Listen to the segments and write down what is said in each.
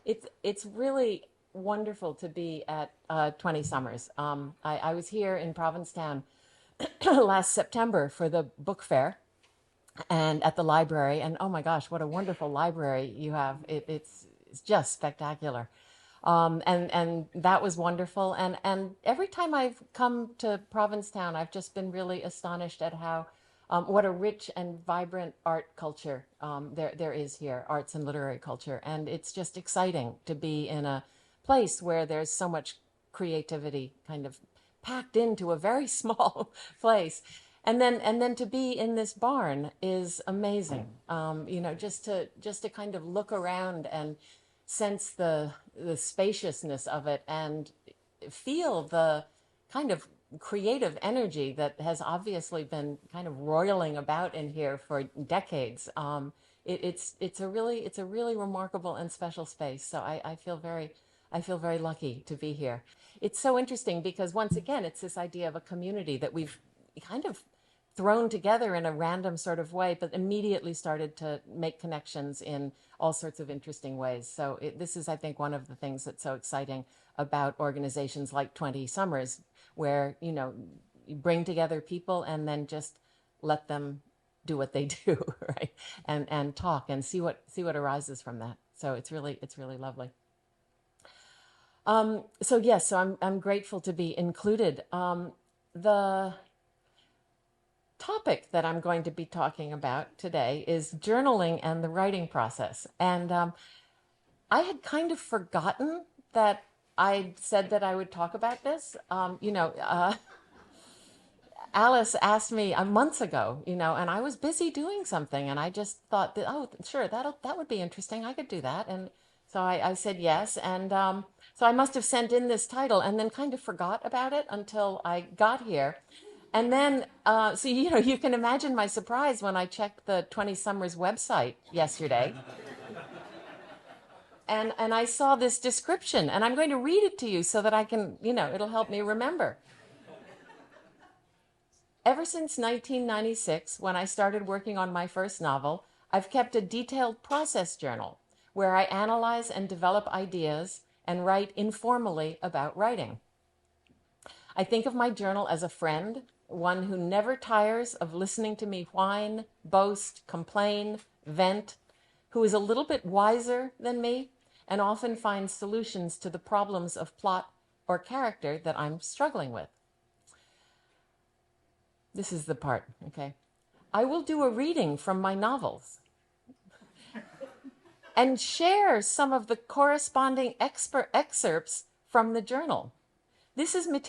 It's really wonderful to be at 20 Summers. I was here in Provincetown last September for the book fair and at the library. And oh my gosh, what a wonderful library you have! It's just spectacular. And that was wonderful. And every time I've come to Provincetown, I've just been really astonished at how what a rich and vibrant art culture there is here, arts and literary culture. And it's just exciting to be in a place where there's so much creativity kind of packed into a very small place. And then to be in this barn is amazing. Just to kind of look around and sense the spaciousness of it and feel the kind of creative energy that has obviously been kind of roiling about in here for decades. It's a really remarkable and special space. So I feel very lucky to be here. It's so interesting because once again, it's this idea of a community that we've kind of thrown together in a random sort of way, but immediately started to make connections in all sorts of interesting ways. So this is, I think, one of the things that's so exciting about organizations like 20 Summers, where, you bring together people and then just let them do what they do, right? And talk and see what arises from that. So it's really lovely. So yes, so I'm grateful to be included. The topic that I'm going to be talking about today is journaling and the writing process. And I had kind of forgotten that I said that I would talk about this. Alice asked me months ago, and I was busy doing something, and I just thought that, oh, sure, that would be interesting. I could do that, and so I said yes, and so I must have sent in this title, and then kind of forgot about it until I got here, and then so you can imagine my surprise when I checked the 20 Summers website yesterday. And I saw this description, and I'm going to read it to you so that I can, it'll help me remember. Ever since 1996, when I started working on my first novel, I've kept a detailed process journal where I analyze and develop ideas and write informally about writing. I think of my journal as a friend, one who never tires of listening to me whine, boast, complain, vent, who is a little bit wiser than me and often finds solutions to the problems of plot or character that I'm struggling with. This is the part, okay? I will do a reading from my novels and share some of the corresponding excerpts from the journal. This is not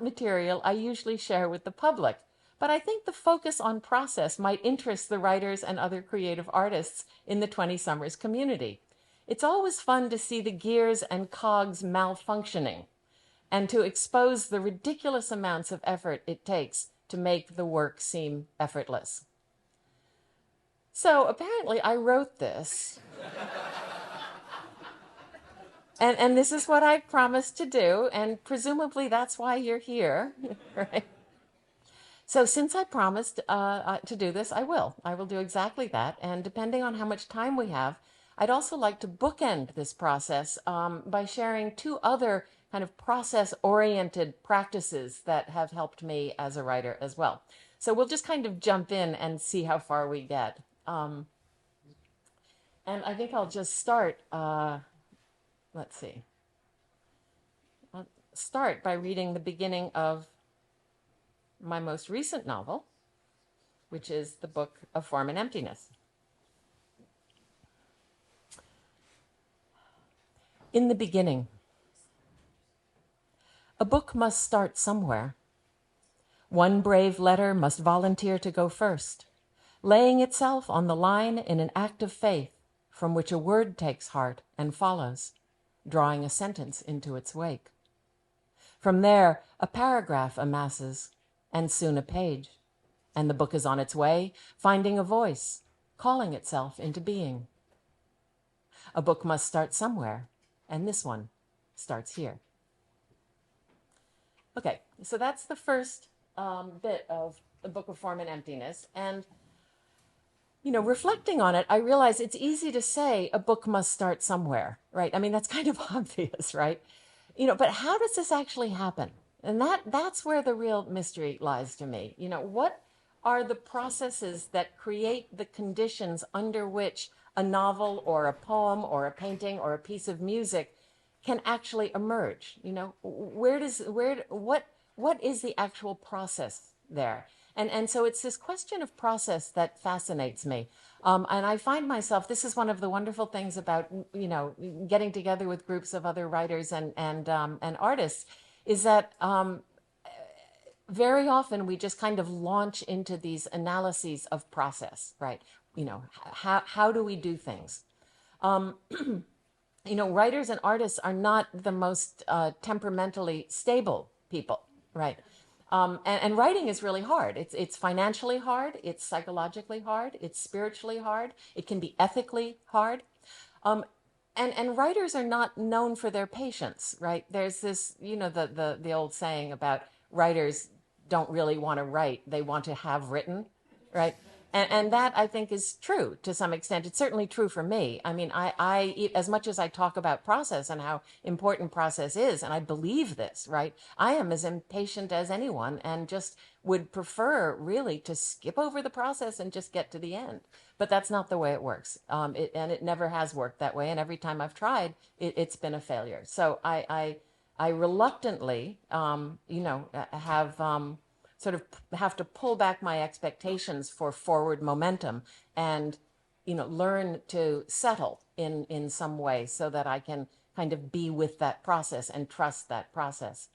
material I usually share with the public, but I think the focus on process might interest the writers and other creative artists in the 20 Summers community. It's always fun to see the gears and cogs malfunctioning and to expose the ridiculous amounts of effort it takes to make the work seem effortless. So apparently I wrote this. And this is what I promised to do, and presumably that's why you're here, right? So since I promised to do this, I will. I will do exactly that. And depending on how much time we have, I'd also like to bookend this process by sharing two other kind of process-oriented practices that have helped me as a writer as well. So we'll just kind of jump in and see how far we get. And I think I'll just start, let's see. I'll start by reading the beginning of my most recent novel, which is the book of Form and Emptiness. In the beginning. A book must start somewhere. One brave letter must volunteer to go first, laying itself on the line in an act of faith from which a word takes heart and follows, drawing a sentence into its wake. From there, a paragraph amasses, and soon a page, and the book is on its way, finding a voice, calling itself into being. A book must start somewhere, and this one starts here. Okay, so that's the first bit of the Book of Form and Emptiness. And reflecting on it, I realize it's easy to say a book must start somewhere, right? I mean, that's kind of obvious, right? But how does this actually happen? And that's where the real mystery lies to me. What are the processes that create the conditions under which a novel or a poem or a painting or a piece of music can actually emerge? What is the actual process there? And so it's this question of process that fascinates me. And I find myself, this is one of the wonderful things about, getting together with groups of other writers and artists, is that very often we just kind of launch into these analyses of process, right? How do we do things? Writers and artists are not the most temperamentally stable people, right? And writing is really hard. It's financially hard. It's psychologically hard. It's spiritually hard. It can be ethically hard. Um, and writers are not known for their patience, right? There's this, the old saying about writers don't really want to write; they want to have written, right? And that I think is true to some extent. It's certainly true for me. I mean, as much as I talk about process and how important process is, and I believe this, right? I am as impatient as anyone and just would prefer really to skip over the process and just get to the end. But that's not the way it works. And it never has worked that way. And every time I've tried, it's been a failure. So I reluctantly, sort of have to pull back my expectations for forward momentum and learn to settle in some way so that I can kind of be with that process and trust that process.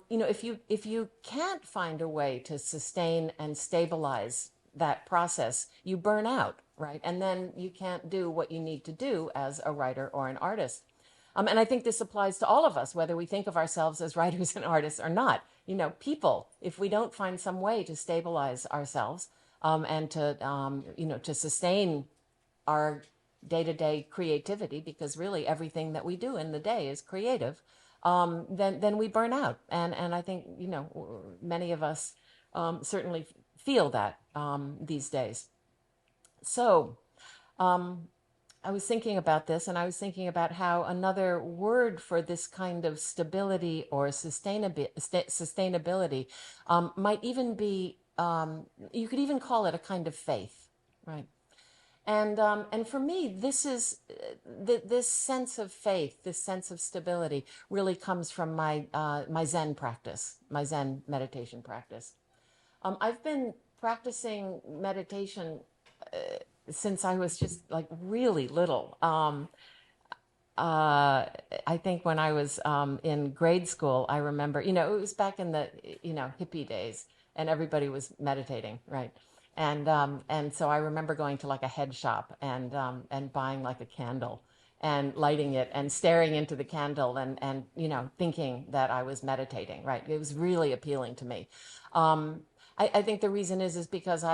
If you can't find a way to sustain and stabilize that process, you burn out, right? And then you can't do what you need to do as a writer or an artist. And I think this applies to all of us, whether we think of ourselves as writers and artists or not. People, if we don't find some way to stabilize ourselves and to sustain our day-to-day creativity, because really everything that we do in the day is creative, then we burn out. And I think, many of us certainly feel that these days. So, I was thinking about this, and I was thinking about how another word for this kind of stability or sustainability might even be, you could even call it a kind of faith, right? And for me, this is this sense of faith, this sense of stability, really comes from my Zen practice, my Zen meditation practice. I've been practicing meditation since I was just like really little. I think when I was in grade school, I remember, it was back in the, hippie days, and everybody was meditating, right? And so I remember going to like a head shop and buying like a candle and lighting it and staring into the candle and thinking that I was meditating, right? It was really appealing to me. I think the reason is because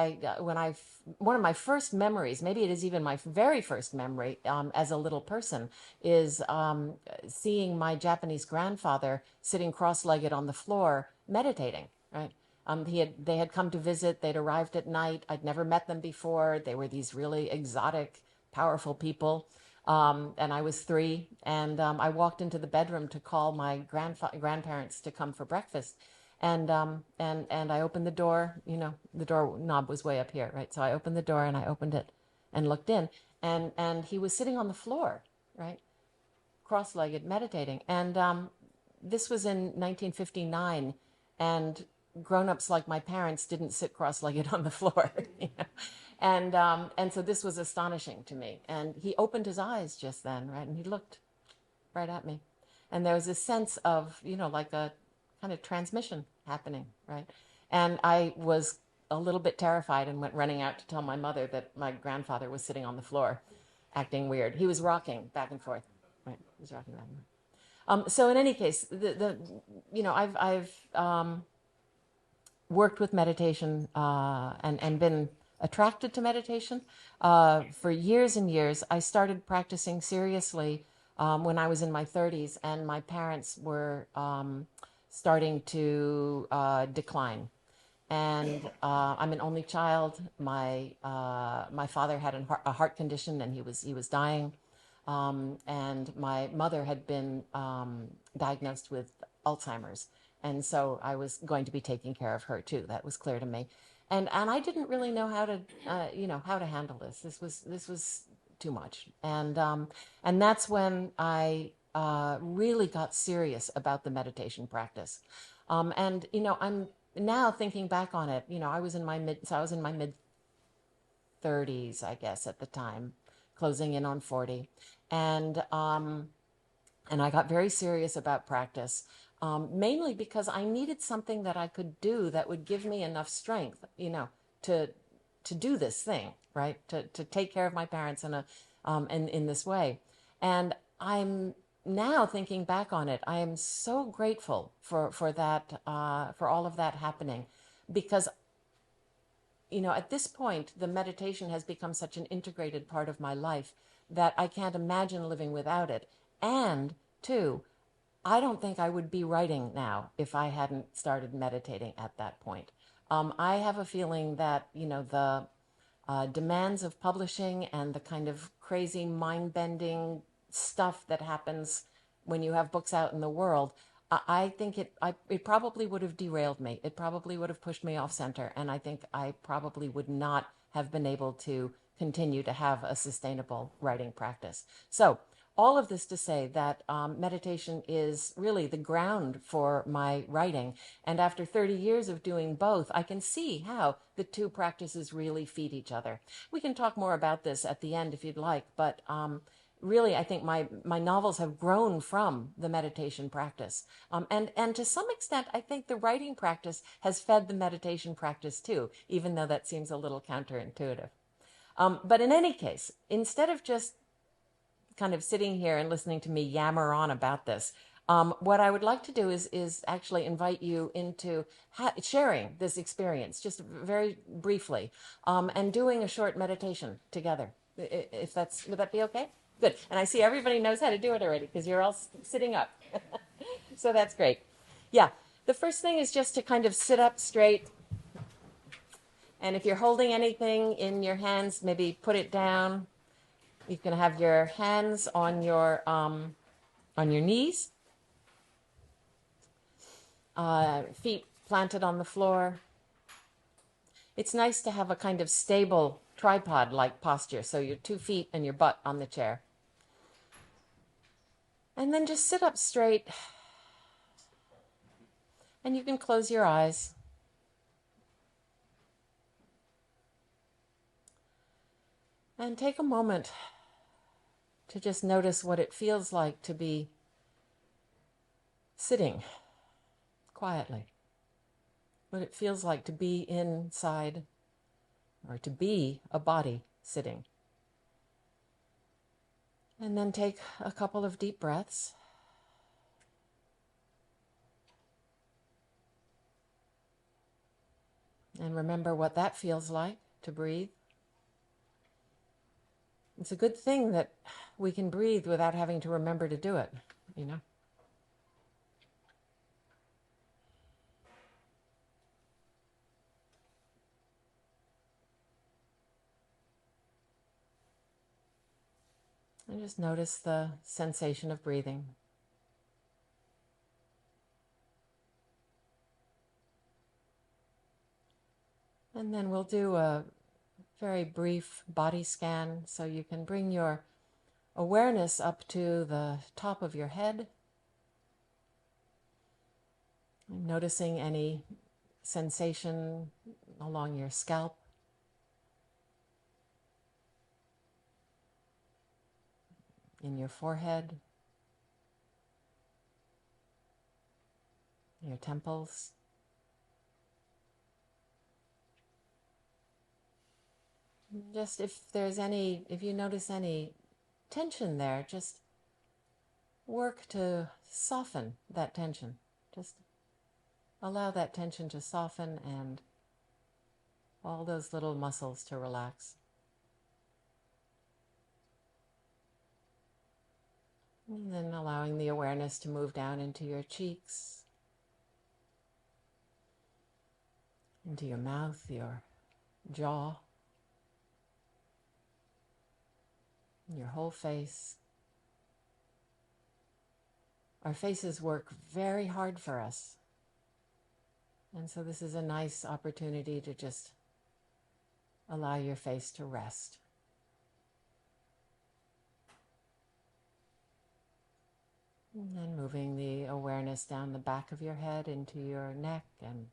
one of my first memories, maybe it is even my very first memory as a little person, is seeing my Japanese grandfather sitting cross-legged on the floor meditating, right? They had come to visit. They'd arrived at night. I'd never met them before. They were these really exotic, powerful people. And I was 3, and I walked into the bedroom to call my grandparents to come for breakfast. And I opened the door, the door knob was way up here, right? So I opened the door and I opened it and looked in, and he was sitting on the floor, right? Cross-legged, meditating. And this was in 1959, and grown-ups like my parents didn't sit cross-legged on the floor, And so this was astonishing to me. And he opened his eyes just then, right? And he looked right at me. And there was a sense of, like a kind of transmission happening, right? And I was a little bit terrified and went running out to tell my mother that my grandfather was sitting on the floor, acting weird. He was rocking back and forth, right? He was rocking back and forth. So in any case, I've worked with meditation and been attracted to meditation for years and years. I started practicing seriously when I was in my 30s, and my parents were starting to decline. And I'm an only child. My father had a heart condition, and he was dying. And my mother had been diagnosed with Alzheimer's, and so I was going to be taking care of her too. That was clear to me, and I didn't really know how to how to handle this. This was too much, and that's when I really got serious about the meditation practice. And I'm now thinking back on it. I was in my mid 30s, I guess, at the time, closing in on 40. And I got very serious about practice, mainly because I needed something that I could do that would give me enough strength, to to do this thing, right? To take care of my parents in this way. And I'm now thinking back on it, I am so grateful for that, for all of that happening, because at this point, the meditation has become such an integrated part of my life that I can't imagine living without it. And two, I don't think I would be writing now if I hadn't started meditating at that point. I have a feeling that, the demands of publishing and the kind of crazy mind-bending stuff that happens when you have books out in the world, I think it probably would have derailed me. It probably would have pushed me off center, and I think I probably would not have been able to continue to have a sustainable writing practice. So all of this to say that meditation is really the ground for my writing. And after 30 years of doing both, I can see how the two practices really feed each other. We can talk more about this at the end if you'd like, but really, I think my novels have grown from the meditation practice. And to some extent, I think the writing practice has fed the meditation practice too, even though that seems a little counterintuitive. But in any case, instead of just kind of sitting here and listening to me yammer on about this, what I would like to do is actually invite you into sharing this experience, just very briefly, and doing a short meditation together. If would that be okay? Good. And I see everybody knows how to do it already because you're all sitting up. So that's great. Yeah. The first thing is just to kind of sit up straight. And if you're holding anything in your hands, maybe put it down. You can have your hands on your knees, feet planted on the floor. It's nice to have a kind of stable tripod-like posture, so your 2 feet and your butt on the chair. And then just sit up straight, and you can close your eyes. And take a moment to just notice what it feels like to be sitting quietly. What it feels like to be inside, or to be a body sitting. And then take a couple of deep breaths. And remember what that feels like to breathe. It's a good thing that we can breathe without having to remember to do it, And just notice the sensation of breathing. And then we'll do a very brief body scan so you can bring your awareness up to the top of your head. Noticing any sensation along your scalp. In your forehead. Your temples. Just if you notice any tension there, just work to soften that tension. Just allow that tension to soften and all those little muscles to relax. And then allowing the awareness to move down into your cheeks, into your mouth, your jaw, your whole face. Our faces work very hard for us. And so this is a nice opportunity to just allow your face to rest. And then moving the awareness down the back of your head into your neck and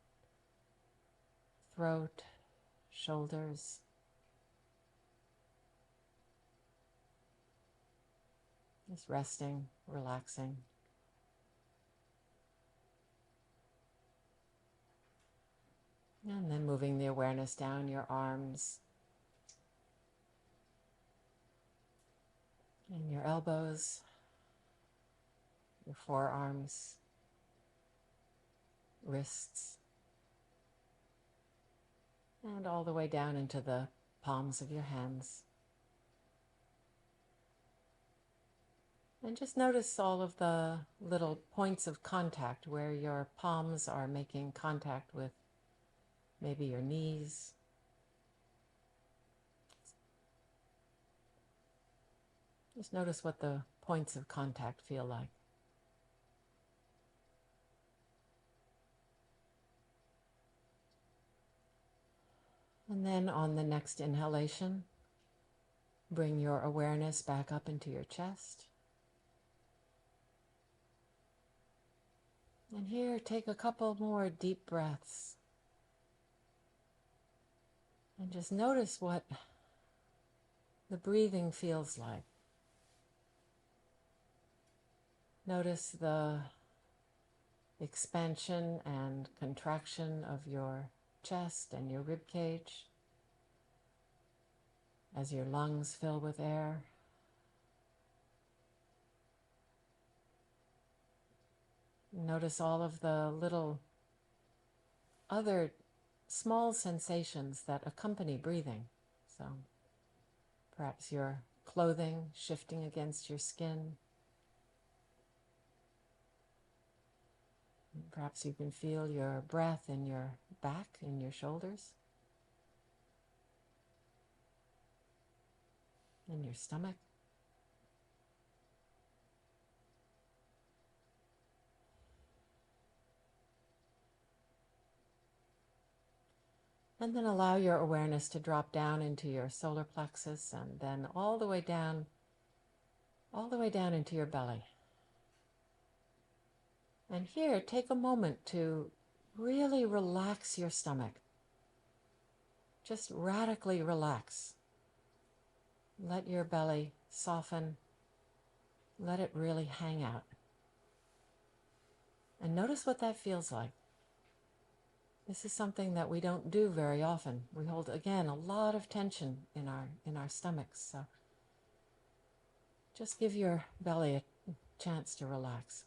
throat, shoulders. Just resting, relaxing. And then moving the awareness down your arms and your elbows, your forearms, wrists, and all the way down into the palms of your hands. And just notice all of the little points of contact where your palms are making contact with maybe your knees. Just notice what the points of contact feel like. And then on the next inhalation, bring your awareness back up into your chest. And here, take a couple more deep breaths. And just notice what the breathing feels like. Notice the expansion and contraction of your chest and your rib cage as your lungs fill with air. Notice all of the little other small sensations that accompany breathing. So perhaps your clothing shifting against your skin. Perhaps you can feel your breath in your back, in your shoulders, in your stomach. And then allow your awareness to drop down into your solar plexus and then all the way down into your belly. And here, take a moment to really relax your stomach. Just radically relax. Let your belly soften. Let it really hang out. And notice what that feels like. This is something that we don't do very often. We hold, again, a lot of tension in our stomachs. So just give your belly a chance to relax.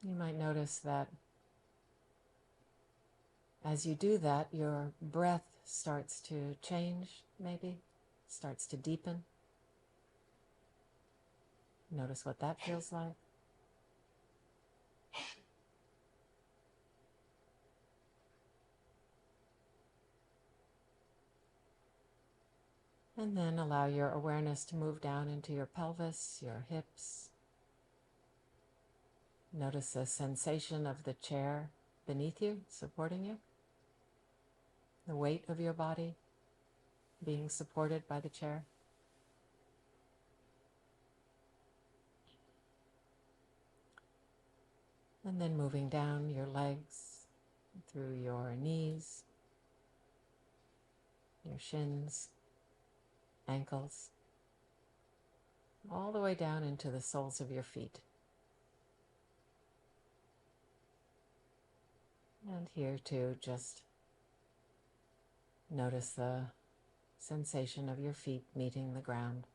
You might notice that as you do that, your breath starts to change, maybe, starts to deepen. Notice what that feels like. And then allow your awareness to move down into your pelvis, your hips. Notice the sensation of the chair beneath you, supporting you. The weight of your body being supported by the chair. And then moving down your legs, through your knees, your shins, ankles, all the way down into the soles of your feet. And here too, just notice the sensation of your feet meeting the ground.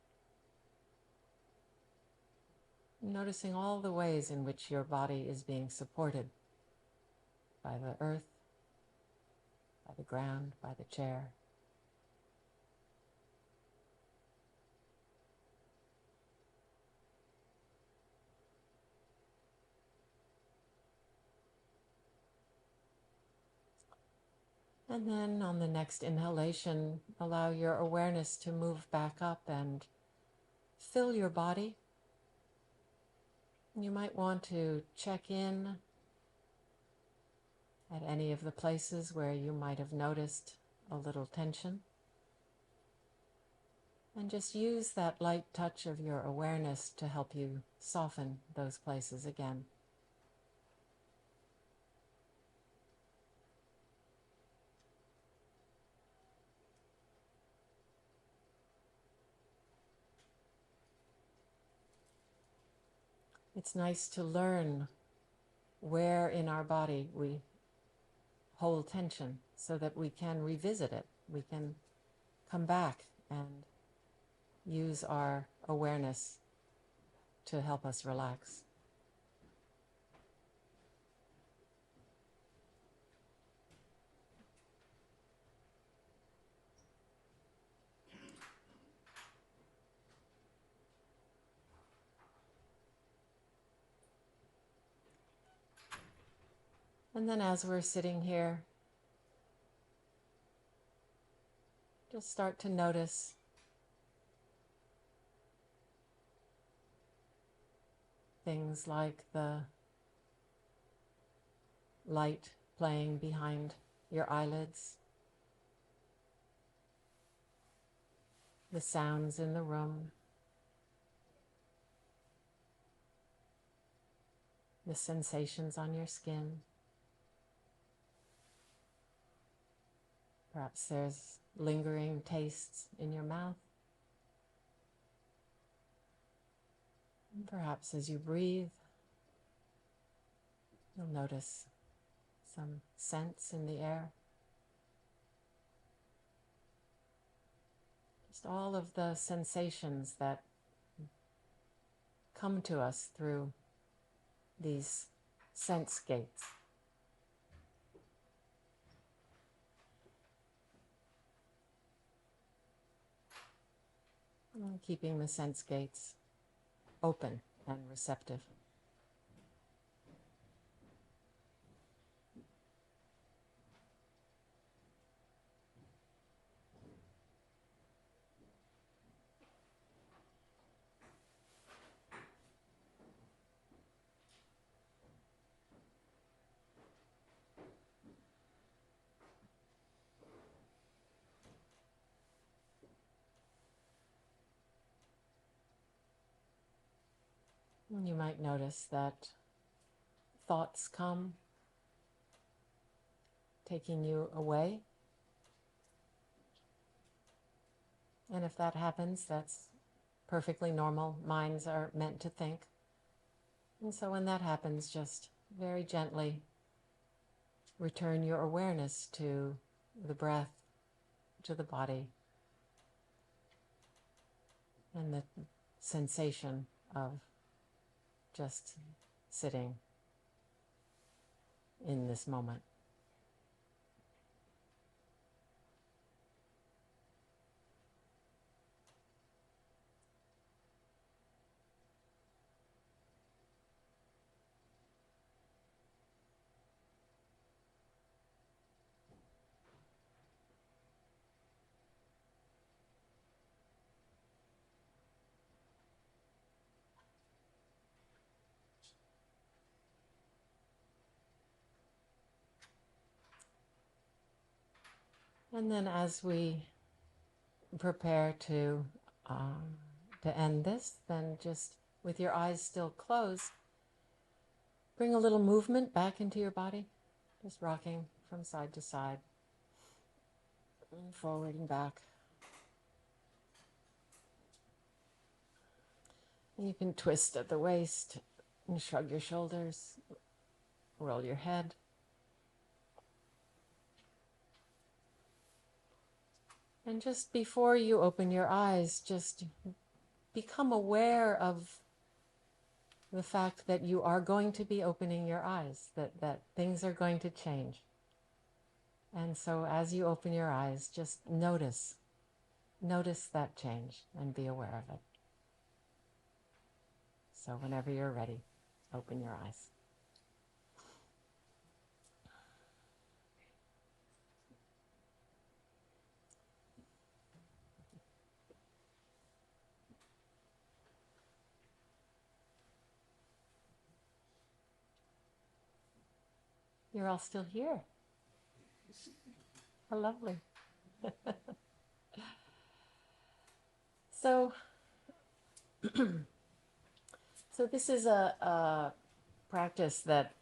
Noticing all the ways in which your body is being supported by the earth, by the ground, by the chair. And then on the next inhalation, allow your awareness to move back up and fill your body. You might want to check in at any of the places where you might have noticed a little tension. And just use that light touch of your awareness to help you soften those places again. It's nice to learn where in our body we hold tension so that we can revisit it. We can come back and use our awareness to help us relax. And then as we're sitting here, just start to notice things like the light playing behind your eyelids, the sounds in the room, the sensations on your skin. Perhaps there's lingering tastes in your mouth. And perhaps as you breathe, you'll notice some scents in the air. Just all of the sensations that come to us through these sense gates. And keeping the sense gates open and receptive. And you might notice that thoughts come, taking you away. And if that happens, that's perfectly normal. Minds are meant to think. And so when that happens, just very gently return your awareness to the breath, to the body, and the sensation of just sitting in this moment. And then as we prepare to end this, then just with your eyes still closed, bring a little movement back into your body, just rocking from side to side, and forward and back. And you can twist at the waist and shrug your shoulders, roll your head. And just before you open your eyes, just become aware of the fact that you are going to be opening your eyes, that things are going to change. And so as you open your eyes, just notice that change and be aware of it. So whenever you're ready, open your eyes. you're all still here. How lovely. So, so this is a practice that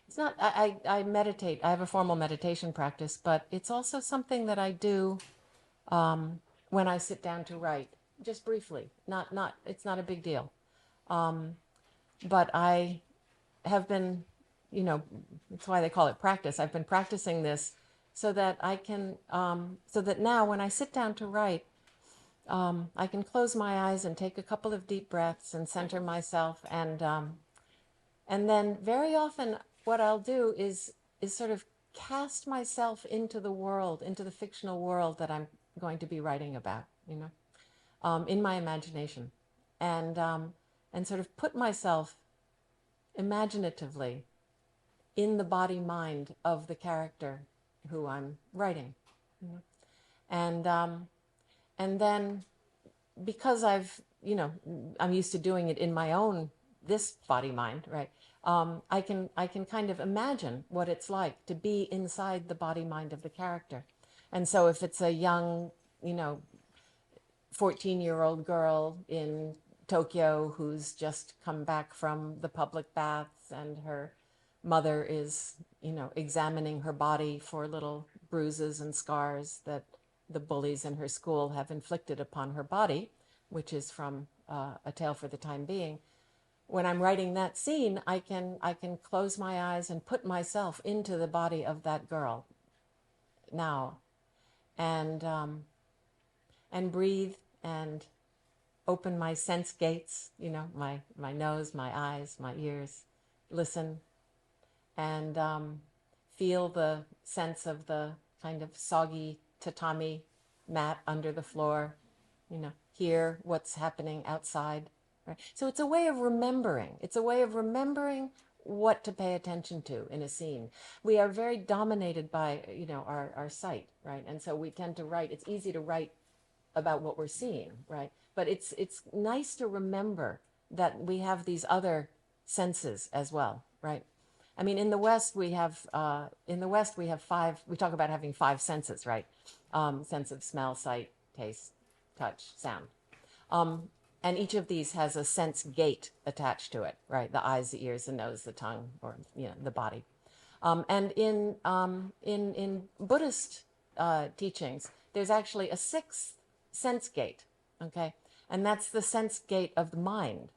it's not. I meditate. I have a formal meditation practice, but it's also something that I do when I sit down to write, just briefly. Not. It's not a big deal. But I have been, you know, that's why they call it practice. I've been practicing this so that I can, so that now when I sit down to write, I can close my eyes and take a couple of deep breaths and center myself, and then very often what I'll do is sort of cast myself into the world, into the fictional world that I'm going to be writing about, you know, in my imagination, and sort of put myself imaginatively in the body mind of the character who I'm writing, you know? And then because I'm used to doing it in my own this body mind, right? I can kind of imagine what it's like to be inside the body mind of the character. And so if it's a young, 14-year-old girl in Tokyo who's just come back from the public baths and her mother is, examining her body for little bruises and scars that the bullies in her school have inflicted upon her body, which is from A Tale for the Time Being. When I'm writing that scene, I can close my eyes and put myself into the body of that girl now, and breathe and open my sense gates, my nose, my eyes, my ears, listen, and feel the sense of the kind of soggy tatami mat under the floor, hear what's happening outside. Right? So it's a way of remembering. It's a way of remembering what to pay attention to in a scene. We are very dominated by, our sight, right? And so we tend to write. It's easy to write about what we're seeing, right? But it's nice to remember that we have these other senses as well, right? I mean, in the West we have five. We talk about having five senses, right? Sense of smell, sight, taste, touch, sound. And each of these has a sense gate attached to it, right? The eyes, the ears, the nose, the tongue, or the body. And in Buddhist teachings, there's actually a sixth sense gate, okay? And that's the sense gate of the mind,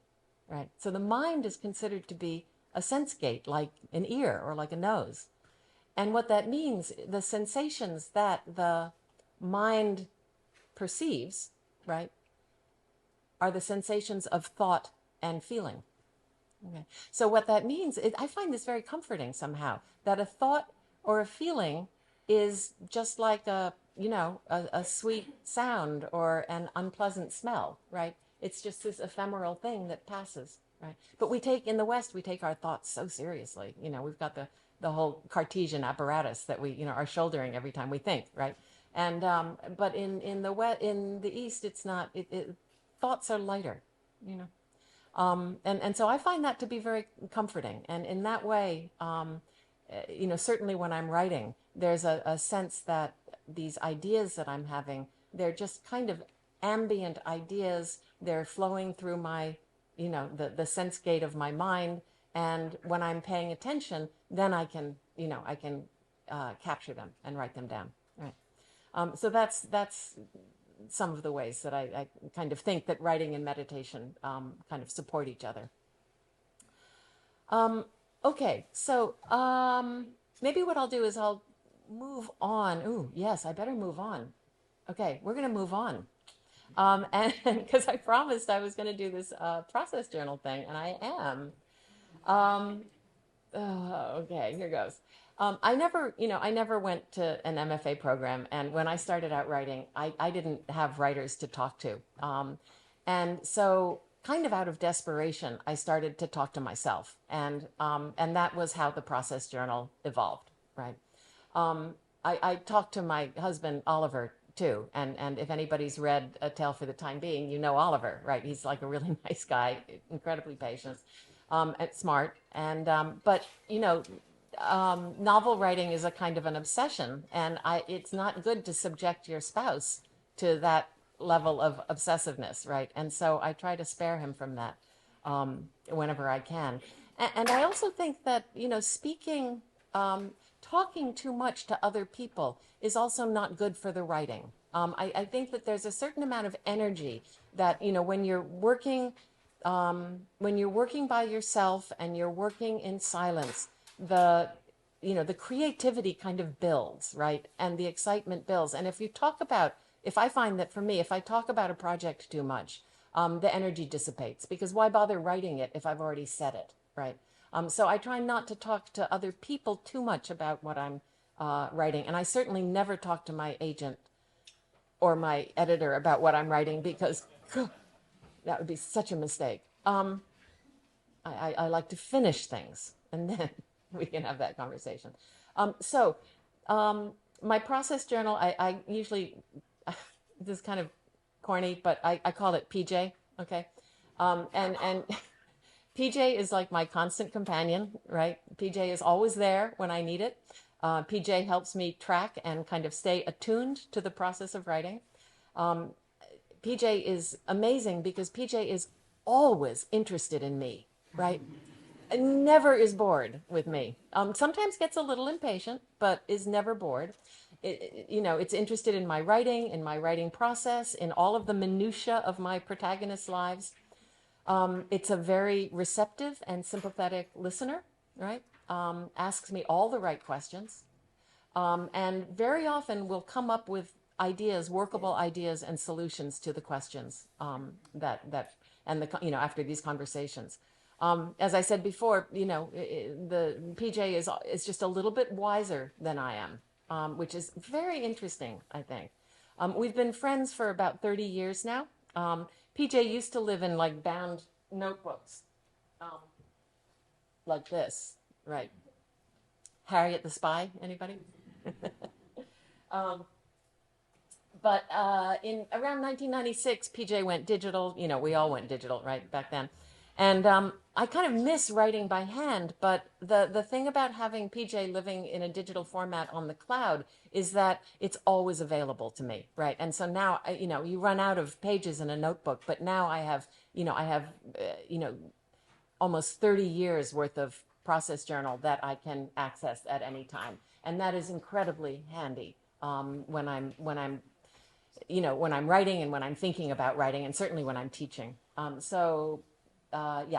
right? So the mind is considered to be a sense gate, like an ear or like a nose. And what that means, the sensations that the mind perceives, right, are the sensations of thought and feeling. Okay. So what that means, I find this very comforting somehow, that a thought or a feeling is just like a sweet sound or an unpleasant smell, right? It's just this ephemeral thing that passes, right? But in the West, we take our thoughts so seriously. We've got the whole Cartesian apparatus that we, are shouldering every time we think, right? And but in the East, it's not. Thoughts are lighter, and so I find that to be very comforting. And in that way, certainly when I'm writing, there's a sense that these ideas that I'm having, they're just kind of ambient ideas. They're flowing through my, the sense gate of my mind. And when I'm paying attention, then I can capture them and write them down. Right. So that's some of the ways that I kind of think that writing and meditation kind of support each other. Okay, so maybe what I'll do is I'll move on. Ooh, yes, I better move on. Okay, we're going to move on. And because I promised I was going to do this process journal thing, and I am. Okay, here goes. I never went to an MFA program, and when I started out writing, I didn't have writers to talk to. And so kind of out of desperation, I started to talk to myself, and that was how the process journal evolved, right? I talked to my husband, Oliver, too, and if anybody's read A Tale for the Time Being, Oliver, right? He's like a really nice guy, incredibly patient. and smart. And but novel writing is a kind of an obsession, and it's not good to subject your spouse to that level of obsessiveness, right? And so I try to spare him from that whenever I can. And I also think that, speaking, talking too much to other people is also not good for the writing. I think that there's a certain amount of energy that, when you're working by yourself and you're working in silence, the the creativity kind of builds, right? And the excitement builds. And if I find that for me, if I talk about a project too much, the energy dissipates, because why bother writing it if I've already said it, right? So I try not to talk to other people too much about what I'm writing. And I certainly never talk to my agent or my editor about what I'm writing, because that would be such a mistake. I like to finish things, and then we can have that conversation. So my process journal, I usually, this is kind of corny, but I call it PJ, okay? And PJ is like my constant companion, right? PJ is always there when I need it. PJ helps me track and kind of stay attuned to the process of writing. PJ is amazing because PJ is always interested in me, right? Never is bored with me. Sometimes gets a little impatient, but is never bored. It's interested in my writing process, in all of the minutia of my protagonists' lives. It's a very receptive and sympathetic listener, right? Asks me all the right questions, and very often will come up with ideas, workable ideas, and solutions to the questions after these conversations. As I said before, the PJ is just a little bit wiser than I am, which is very interesting, I think. We've been friends for about 30 years now. PJ used to live in like bound notebooks, like this, right? Harriet the Spy, anybody? But in around 1996, PJ went digital. We all went digital, right, back then. And I kind of miss writing by hand, but the thing about having PJ living in a digital format on the cloud is that it's always available to me, right? And so now, you run out of pages in a notebook, but now I have almost 30 years worth of process journal that I can access at any time, and that is incredibly handy when I'm writing and when I'm thinking about writing, and certainly when I'm teaching. So that's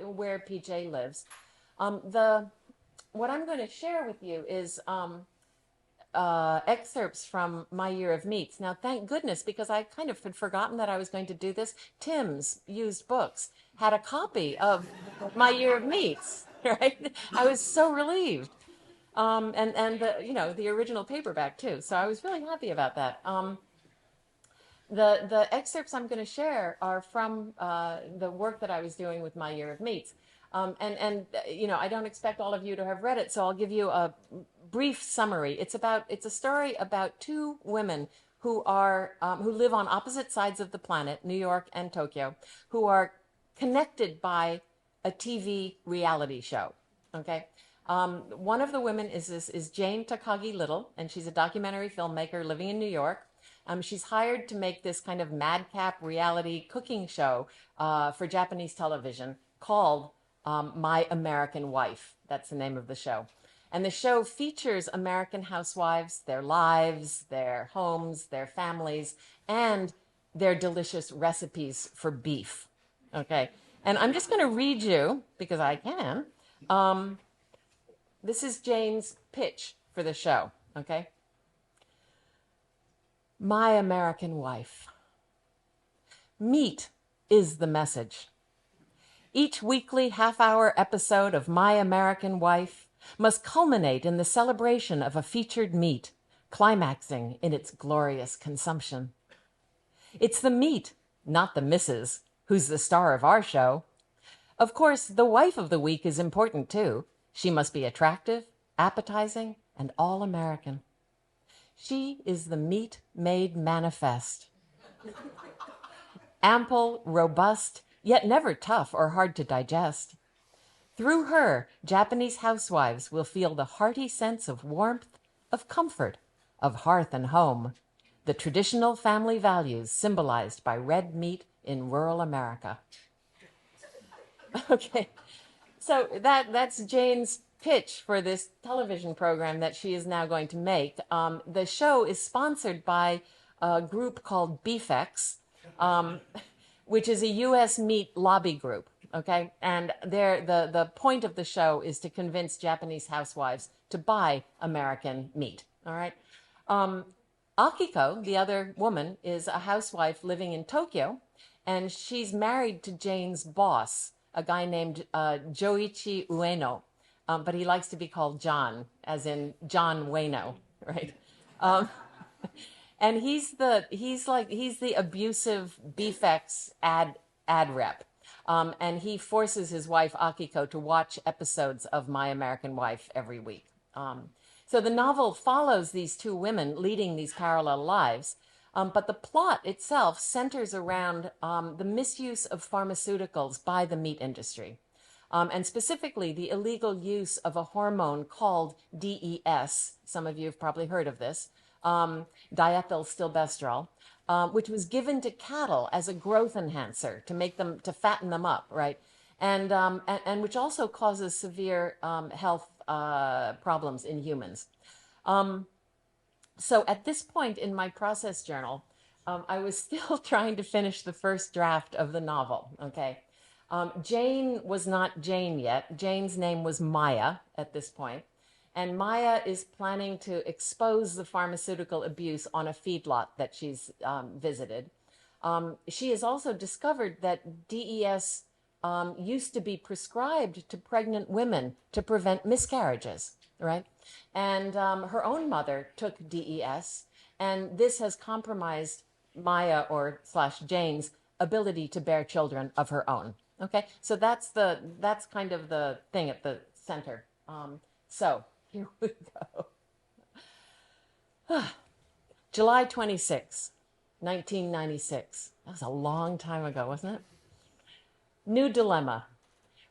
where PJ lives. What I'm going to share with you is excerpts from My Year of Meats. Now, thank goodness, because I kind of had forgotten that I was going to do this. Tim's Used Books had a copy of My Year of Meats, right? I was so relieved. And the original paperback too. So I was really happy about that. The excerpts I'm going to share are from the work that I was doing with My Year of Meats. I don't expect all of you to have read it, so I'll give you a brief summary. It's a story about two women who live on opposite sides of the planet, New York and Tokyo, who are connected by a TV reality show. Okay. One of the women is Jane Takagi Little, and she's a documentary filmmaker living in New York. She's hired to make this kind of madcap reality cooking show for Japanese television called My American Wife. That's the name of the show. And the show features American housewives, their lives, their homes, their families, and their delicious recipes for beef. Okay. And I'm just going to read you, because I can. This is Jane's pitch for the show, okay? My American Wife. Meat is the message. Each weekly half-hour episode of My American Wife must culminate in the celebration of a featured meat, climaxing in its glorious consumption. It's the meat, not the missus, who's the star of our show. Of course, the wife of the week is important too. She must be attractive, appetizing, and all-American. She is the meat made manifest. Ample, robust, yet never tough or hard to digest. Through her, Japanese housewives will feel the hearty sense of warmth, of comfort, of hearth and home, the traditional family values symbolized by red meat in rural America. Okay, so that's Jane's pitch for this television program that she is now going to make. The show is sponsored by a group called Beefex, which is a U.S. meat lobby group. Okay, and the point of the show is to convince Japanese housewives to buy American meat. All right. Akiko, the other woman, is a housewife living in Tokyo, and she's married to Jane's boss, a guy named Joichi Ueno, but he likes to be called John, as in John Ueno, right? And he's the abusive Beefex ad rep. And he forces his wife Akiko to watch episodes of My American Wife every week. So the novel follows these two women leading these parallel lives, but the plot itself centers around the misuse of pharmaceuticals by the meat industry, and specifically the illegal use of a hormone called DES. Some of you have probably heard of this, diethylstilbestrol, which was given to cattle as a growth enhancer to fatten them up, right? And which also causes severe health problems in humans. So at this point in my process journal, I was still trying to finish the first draft of the novel, okay? Jane was not Jane yet. Jane's name was Maya at this point. And Maya is planning to expose the pharmaceutical abuse on a feedlot that she's visited. She has also discovered that DES used to be prescribed to pregnant women to prevent miscarriages, right? And her own mother took DES, and this has compromised Maya or / Jane's ability to bear children of her own. Okay, so that's kind of the thing at the center. So here we go. July 26, 1996. That was a long time ago, wasn't it? New dilemma.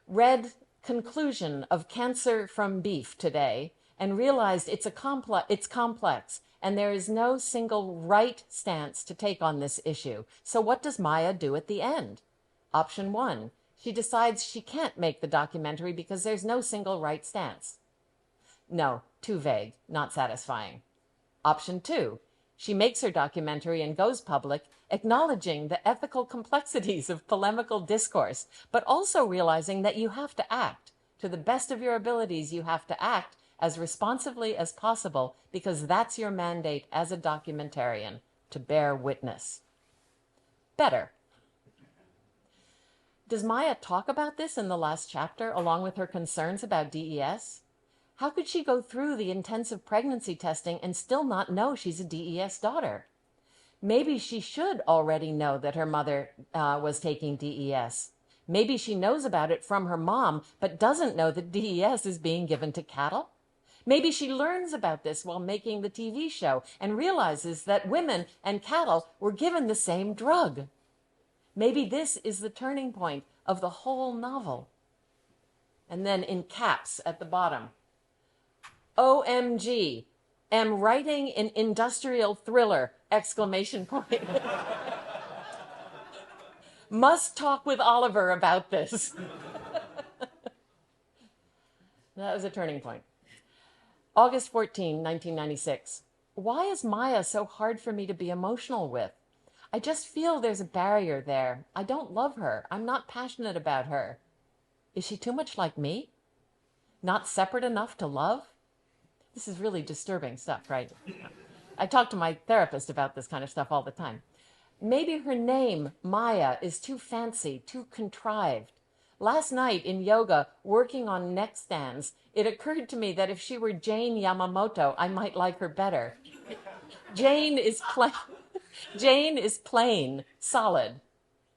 Read conclusion of Cancer from Beef today and realized it's complex and there is no single right stance to take on this issue. So what does Maya do at the end? Option 1, she decides she can't make the documentary because there's no single right stance. No, too vague, not satisfying. Option 2, she makes her documentary and goes public, acknowledging the ethical complexities of polemical discourse, but also realizing that you have to act. To the best of your abilities, you have to act as responsively as possible because that's your mandate as a documentarian, to bear witness. Better. Does Maya talk about this in the last chapter, along with her concerns about DES? How could she go through the intensive pregnancy testing and still not know she's a DES daughter? Maybe she should already know that her mother was taking DES. Maybe she knows about it from her mom, but doesn't know that DES is being given to cattle. Maybe she learns about this while making the TV show and realizes that women and cattle were given the same drug. Maybe this is the turning point of the whole novel. And then in caps at the bottom, OMG, am writing an industrial thriller, exclamation point. Must talk with Oliver about this. That was a turning point. August 14, 1996. Why is Maya so hard for me to be emotional with? I just feel there's a barrier there. I don't love her. I'm not passionate about her. Is she too much like me? Not separate enough to love? This is really disturbing stuff, right? I talk to my therapist about this kind of stuff all the time. Maybe her name, Maya, is too fancy, too contrived. Last night in yoga, working on neck stands, it occurred to me that if she were Jane Yamamoto, I might like her better. Jane is plain, solid.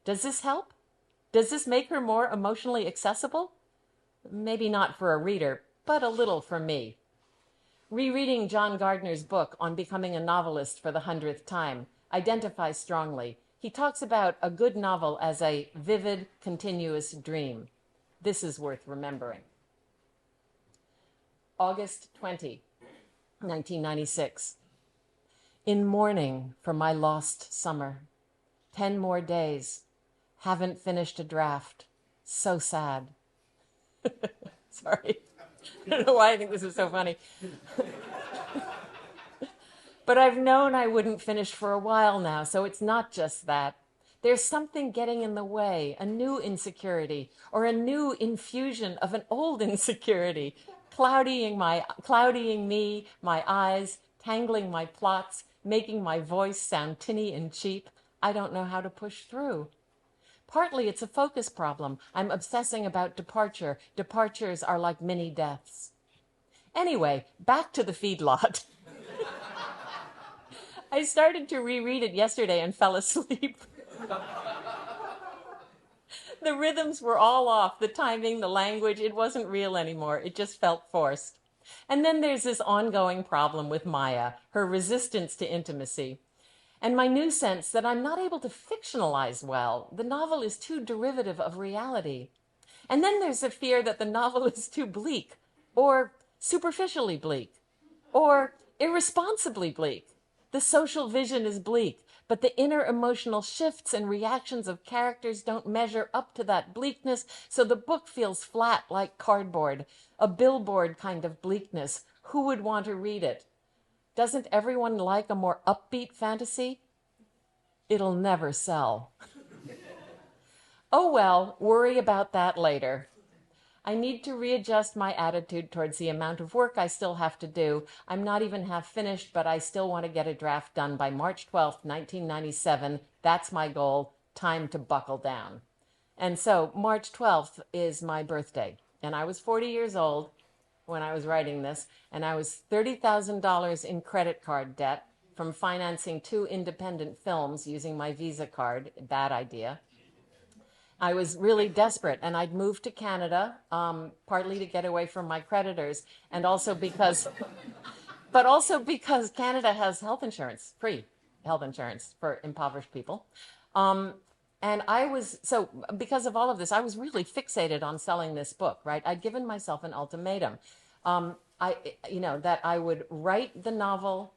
Does this help? Does this make her more emotionally accessible? Maybe not for a reader, but a little for me. Rereading John Gardner's book on becoming a novelist for the 100th time, identifies strongly. He talks about a good novel as a vivid, continuous dream. This is worth remembering. August 20, 1996. In mourning for my lost summer. 10 more days. Haven't finished a draft. So sad. Sorry. I don't know why I think this is so funny. But I've known I wouldn't finish for a while now, so it's not just that. There's something getting in the way, a new insecurity, or a new infusion of an old insecurity, clouding me, my eyes, tangling my plots, making my voice sound tinny and cheap. I don't know how to push through. Partly it's a focus problem. I'm obsessing about departure. Departures are like mini deaths. Anyway, back to the feedlot. I started to reread it yesterday and fell asleep. The rhythms were all off, the timing, the language, it wasn't real anymore. It just felt forced. And then there's this ongoing problem with Maya, her resistance to intimacy. And my new sense that I'm not able to fictionalize well. The novel is too derivative of reality. And then there's a fear that the novel is too bleak, or superficially bleak, or irresponsibly bleak. The social vision is bleak, but the inner emotional shifts and reactions of characters don't measure up to that bleakness, so the book feels flat like cardboard, a billboard kind of bleakness. Who would want to read it? Doesn't everyone like a more upbeat fantasy? It'll never sell. Oh well, worry about that later. I need to readjust my attitude towards the amount of work I still have to do. I'm not even half finished, but I still want to get a draft done by March 12th, 1997. That's my goal. Time to buckle down. And so March 12th is my birthday. And I was 40 years old when I was writing this, and I was $30,000 in credit card debt from financing 2 independent films using my Visa card. Bad idea. I was really desperate, and I'd moved to Canada, partly to get away from my creditors, and also because Canada has health insurance, free health insurance for impoverished people. And because of all of this, I was really fixated on selling this book, right? I'd given myself an ultimatum, that I would write the novel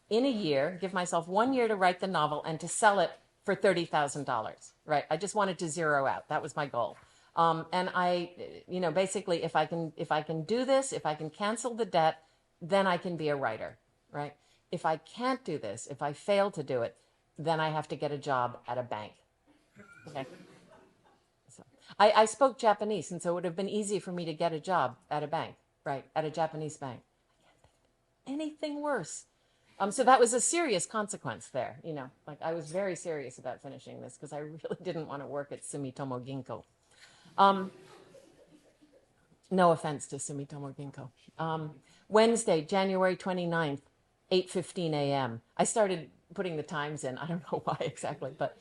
in a year, give myself 1 year to write the novel and to sell it for $30,000, right? I just wanted to zero out. That was my goal. And I, basically, if I can do this, if I can cancel the debt, then I can be a writer, right? If I can't do this, if I fail to do it, then I have to get a job at a bank. Okay. So I spoke Japanese, and so it would have been easy for me to get a job at a bank, right? At a Japanese bank. Anything worse. So that was a serious consequence there, like I was very serious about finishing this because I really didn't want to work at Sumitomo Ginko. No offense to Sumitomo Ginko. Wednesday, January 29th, 8:15 a.m. I started putting the times in. I don't know why exactly, but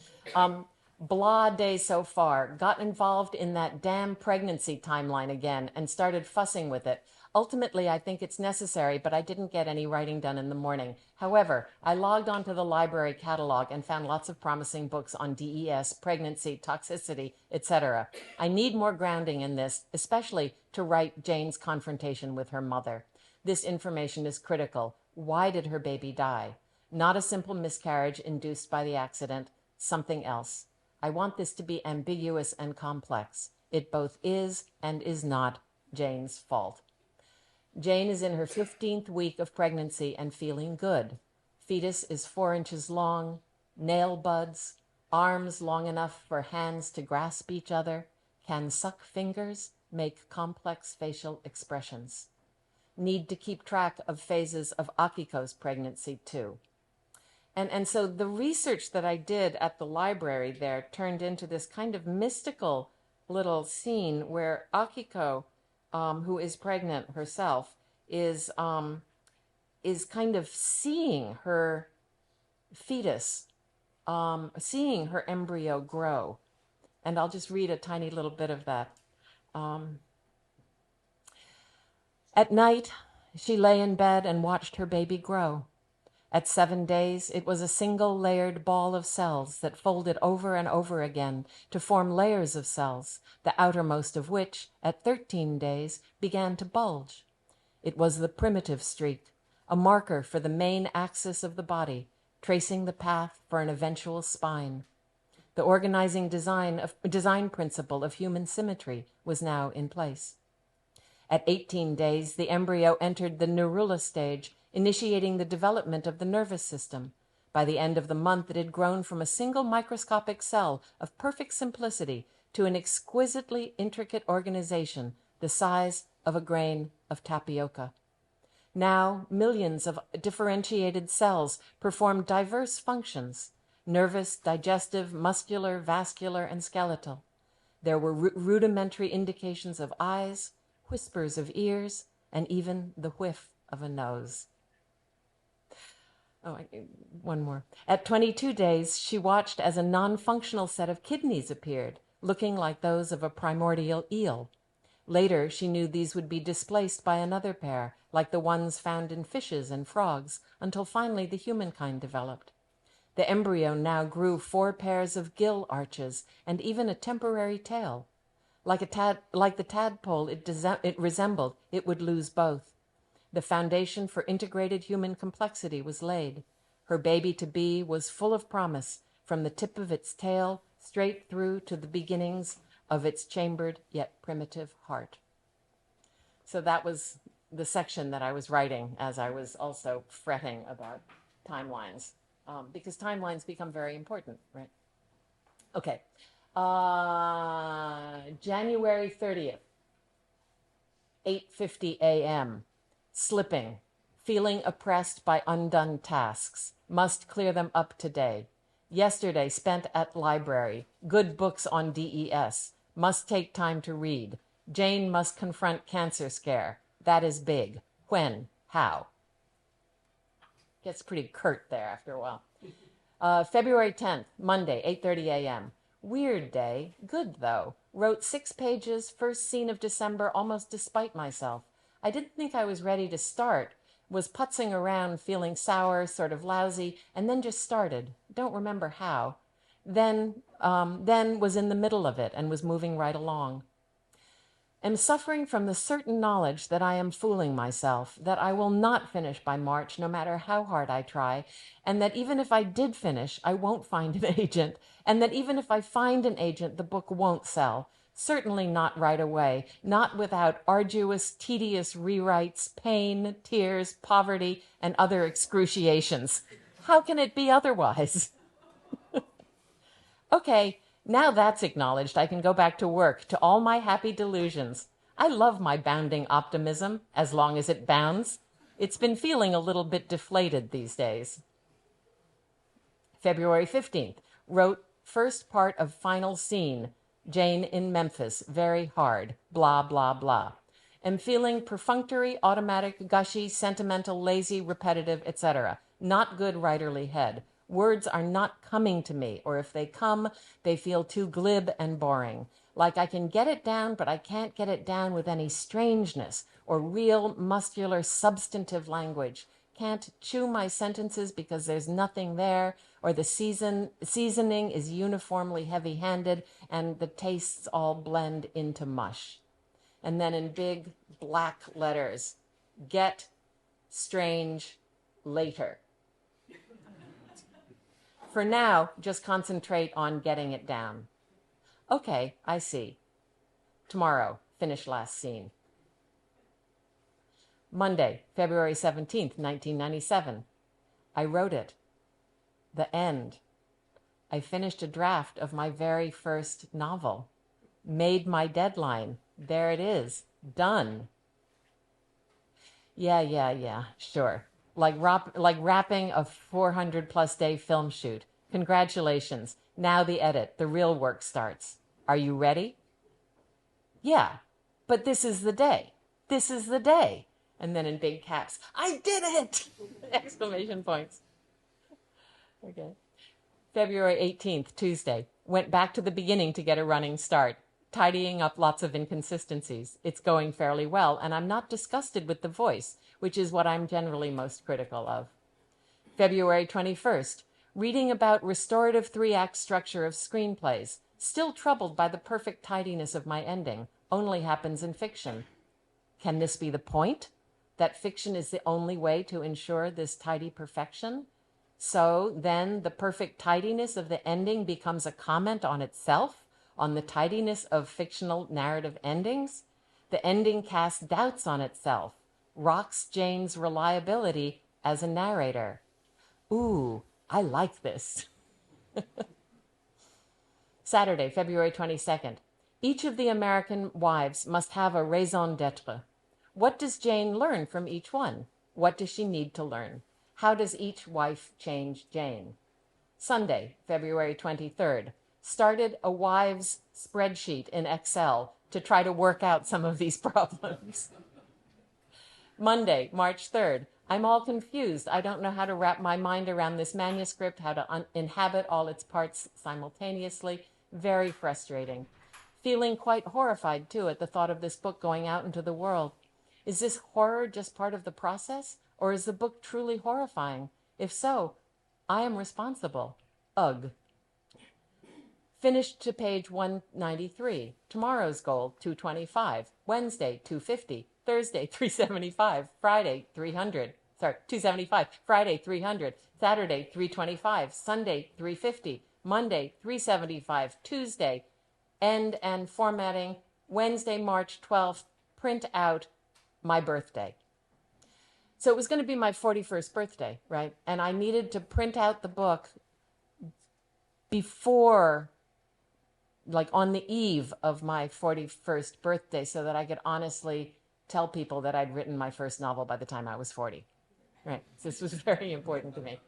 blah day so far. Got involved in that damn pregnancy timeline again and started fussing with it. Ultimately, I think it's necessary, but I didn't get any writing done in the morning. However, I logged onto the library catalog and found lots of promising books on DES, pregnancy, toxicity, etc. I need more grounding in this, especially to write Jane's confrontation with her mother. This information is critical. Why did her baby die? Not a simple miscarriage induced by the accident, something else. I want this to be ambiguous and complex. It both is and is not Jane's fault. Jane is in her 15th week of pregnancy and feeling good. Fetus is 4 inches long, nail buds, arms long enough for hands to grasp each other, can suck fingers, make complex facial expressions. Need to keep track of phases of Akiko's pregnancy too. And so the research that I did at the library there turned into this kind of mystical little scene where Akiko, who is pregnant herself, is kind of seeing her fetus, seeing her embryo grow. And I'll just read a tiny little bit of that. At night, she lay in bed and watched her baby grow. At 7 days, it was a single layered ball of cells that folded over and over again to form layers of cells, the outermost of which, at 13 days, began to bulge. It was the primitive streak, a marker for the main axis of the body, tracing the path for an eventual spine. The organizing design principle of human symmetry was now in place. At 18 days, the embryo entered the neurula stage, initiating the development of the nervous system. By the end of the month, it had grown from a single microscopic cell of perfect simplicity to an exquisitely intricate organization the size of a grain of tapioca. Now, millions of differentiated cells performed diverse functions: nervous, digestive, muscular, vascular, and skeletal. There were rudimentary indications of eyes, whispers of ears, and even the whiff of a nose. One more. At 22 days, she watched as a non-functional set of kidneys appeared, looking like those of a primordial eel. Later, she knew these would be displaced by another pair, like the ones found in fishes and frogs, until finally the humankind developed. The embryo now grew 4 pairs of gill arches and even a temporary tail. Like the tadpole it resembled, it would lose both. The foundation for integrated human complexity was laid. Her baby-to-be was full of promise, from the tip of its tail straight through to the beginnings of its chambered yet primitive heart. So that was the section that I was writing as I was also fretting about timelines, because timelines become very important, right? Okay. January 30th, 8:50 a.m. Slipping, feeling oppressed by undone tasks. Must clear them up today. Yesterday spent at library. Good books on DES. Must take time to read. Jane must confront cancer scare. That is big. When? How? Gets pretty curt there after a while. February 10th, Monday, 8:30 a.m. Weird day. Good, though. Wrote 6 pages, first scene of December, almost despite myself. I didn't think I was ready to start. Was putzing around, feeling sour, sort of lousy, and then just started. Don't remember how. Then was in the middle of it and was moving right along. Am suffering from the certain knowledge that I am fooling myself, that I will not finish by March no matter how hard I try, and that even if I did finish, I won't find an agent, and that even if I find an agent, the book won't sell. Certainly not right away, not without arduous, tedious rewrites, pain, tears, poverty, and other excruciations. How can it be otherwise? Okay, now that's acknowledged, I can go back to work, to all my happy delusions. I love my bounding optimism, as long as it bounds. It's been feeling a little bit deflated these days. February 15th, wrote first part of final scene, Jane in Memphis, very hard, blah, blah, blah. Am feeling perfunctory, automatic, gushy, sentimental, lazy, repetitive, etc. Not good writerly head. Words are not coming to me, or if they come, they feel too glib and boring. Like I can get it down, but I can't get it down with any strangeness or real, muscular, substantive language. Can't chew my sentences because there's nothing there, or the seasoning is uniformly heavy-handed, and the tastes all blend into mush. And then in big black letters, get strange later. For now, just concentrate on getting it down. Okay, I see. Tomorrow, finish last scene. Monday, February 17th, 1997. I wrote it. The end. I finished a draft of my very first novel. Made my deadline. There it is. Done. Yeah, sure. Like wrapping a 400-plus day film shoot. Congratulations. Now the edit. The real work starts. Are you ready? Yeah, but this is the day. This is the day. And then in big caps, I did it! Exclamation points. Okay. February 18th, Tuesday. Went back to the beginning to get a running start. Tidying up lots of inconsistencies. It's going fairly well, and I'm not disgusted with the voice, which is what I'm generally most critical of. February 21st, reading about restorative three-act structure of screenplays. Still troubled by the perfect tidiness of my ending. Only happens in fiction. Can this be the point? That fiction is the only way to ensure this tidy perfection? So then the perfect tidiness of the ending becomes a comment on itself, on the tidiness of fictional narrative endings? The ending casts doubts on itself, rocks Jane's reliability as a narrator. Ooh, I like this. Saturday, February 22nd. Each of the American wives must have a raison d'etre. What does Jane learn from each one? What does she need to learn? How does each wife change Jane? Sunday, February 23rd. Started a wives spreadsheet in Excel to try to work out some of these problems. Monday, March 3rd. I'm all confused. I don't know how to wrap my mind around this manuscript, how to inhabit all its parts simultaneously. Very frustrating. Feeling quite horrified, too, at the thought of this book going out into the world. Is this horror just part of the process, or is the book truly horrifying? If so, I am responsible. Ugh. Finished to page 193. Tomorrow's goal, 225. Wednesday, 250. Thursday, 375. Friday, 300. 275. Friday, 300. Saturday, 325. Sunday, 350. Monday, 375. Tuesday, end and formatting. Wednesday, March 12th, print out my birthday. So it was going to be my 41st birthday, right? And I needed to print out the book before, like on the eve of my 41st birthday, so that I could honestly tell people that I'd written my first novel by the time I was 40. Right. So this was very important to me.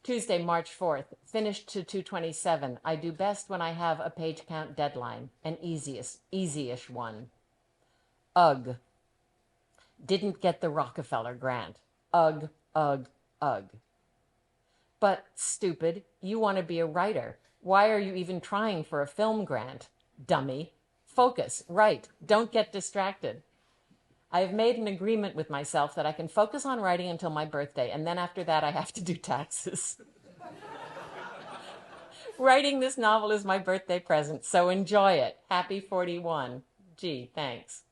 Tuesday, March 4th, finished to 227. I do best when I have a page count deadline, an easy-ish one. Ugh. Didn't get the Rockefeller grant. Ugh, ugh, ugh. But stupid, you want to be a writer. Why are you even trying for a film grant? Dummy. Focus, write, don't get distracted. I have made an agreement with myself that I can focus on writing until my birthday, and then after that I have to do taxes. Writing this novel is my birthday present, so enjoy it. Happy 41. Gee, thanks.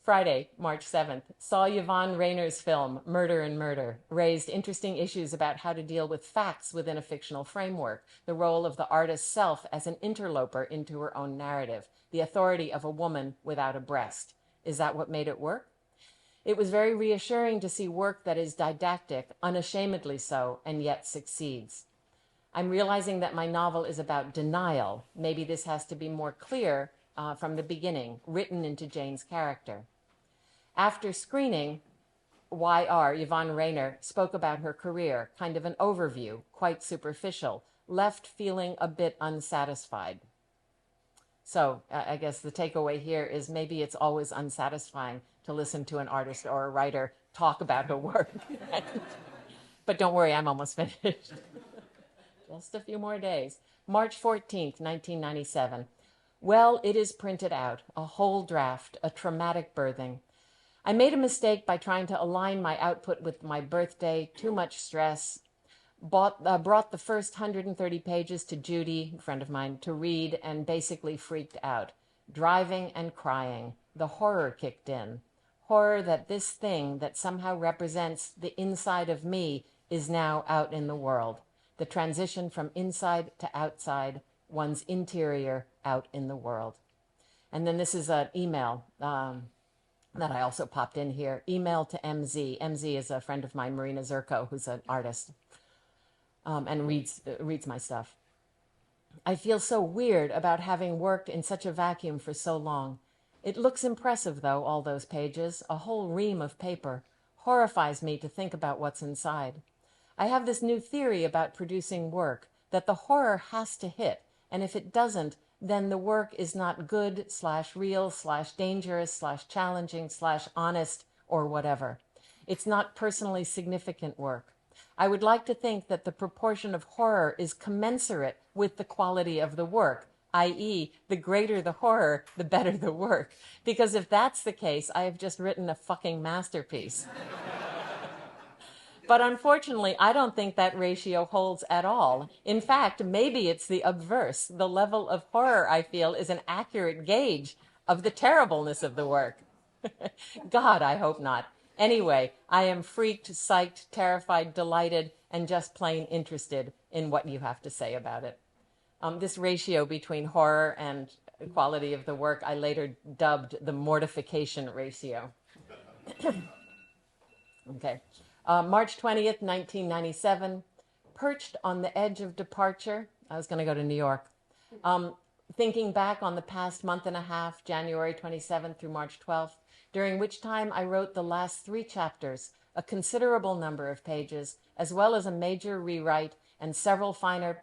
Friday, March 7th. Saw Yvonne Rayner's film, Murder and Murder. Raised interesting issues about how to deal with facts within a fictional framework, the role of the artist's self as an interloper into her own narrative, the authority of a woman without a breast. Is that what made it work? It was very reassuring to see work that is didactic, unashamedly so, and yet succeeds. I'm realizing that my novel is about denial. Maybe this has to be more clear from the beginning, written into Jane's character. After screening, Yvonne Rayner spoke about her career, kind of an overview, quite superficial, left feeling a bit unsatisfied. So I guess the takeaway here is maybe it's always unsatisfying to listen to an artist or a writer talk about her work. But don't worry, I'm almost finished. Just a few more days. March 14th, 1997. Well, it is printed out, a whole draft, a traumatic birthing. I made a mistake by trying to align my output with my birthday, too much stress. Brought the first 130 pages to Judy, a friend of mine, to read, and basically freaked out. Driving and crying. The horror kicked in. Horror that this thing that somehow represents the inside of me is now out in the world. The transition from inside to outside, one's interior out in the world. And then this is an email that I also popped in here. Email to MZ. MZ is a friend of mine, Marina Zerko, who's an artist. And reads my stuff. I feel so weird about having worked in such a vacuum for so long. It looks impressive, though, all those pages, a whole ream of paper. Horrifies me to think about what's inside. I have this new theory about producing work, that the horror has to hit, and if it doesn't, then the work is not good/real/dangerous/challenging/honest or whatever. It's not personally significant work. I would like to think that the proportion of horror is commensurate with the quality of the work, i.e., the greater the horror, the better the work. Because if that's the case, I have just written a fucking masterpiece. But unfortunately, I don't think that ratio holds at all. In fact, maybe it's the obverse. The level of horror I feel is an accurate gauge of the terribleness of the work. God, I hope not. Anyway, I am freaked, psyched, terrified, delighted, and just plain interested in what you have to say about it. This ratio between horror and quality of the work I later dubbed the mortification ratio. Okay. March 20th, 1997, perched on the edge of departure. I was going to go to New York. Thinking back on the past month and a half, January 27th through March 12th, during which time I wrote the last 3 chapters, a considerable number of pages, as well as a major rewrite and several finer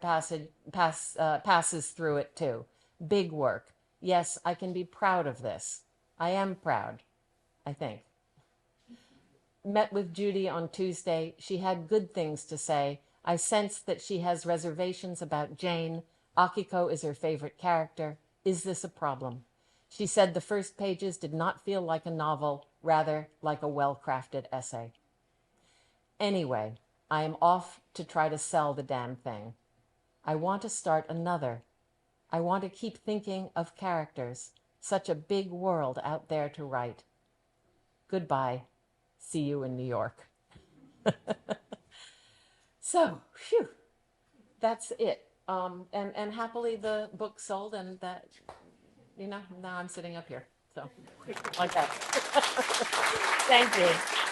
passes through it too. Big work. Yes, I can be proud of this. I am proud, I think. Met with Judy on Tuesday. She had good things to say. I sensed that she has reservations about Jane. Akiko is her favorite character. Is this a problem? She said the first pages did not feel like a novel, rather like a well-crafted essay. Anyway, I am off to try to sell the damn thing. I want to start another. I want to keep thinking of characters. Such a big world out there to write. Goodbye. See you in New York. So, phew, that's it. And happily the book sold, and that, now I'm sitting up here. So, like that. Thank you.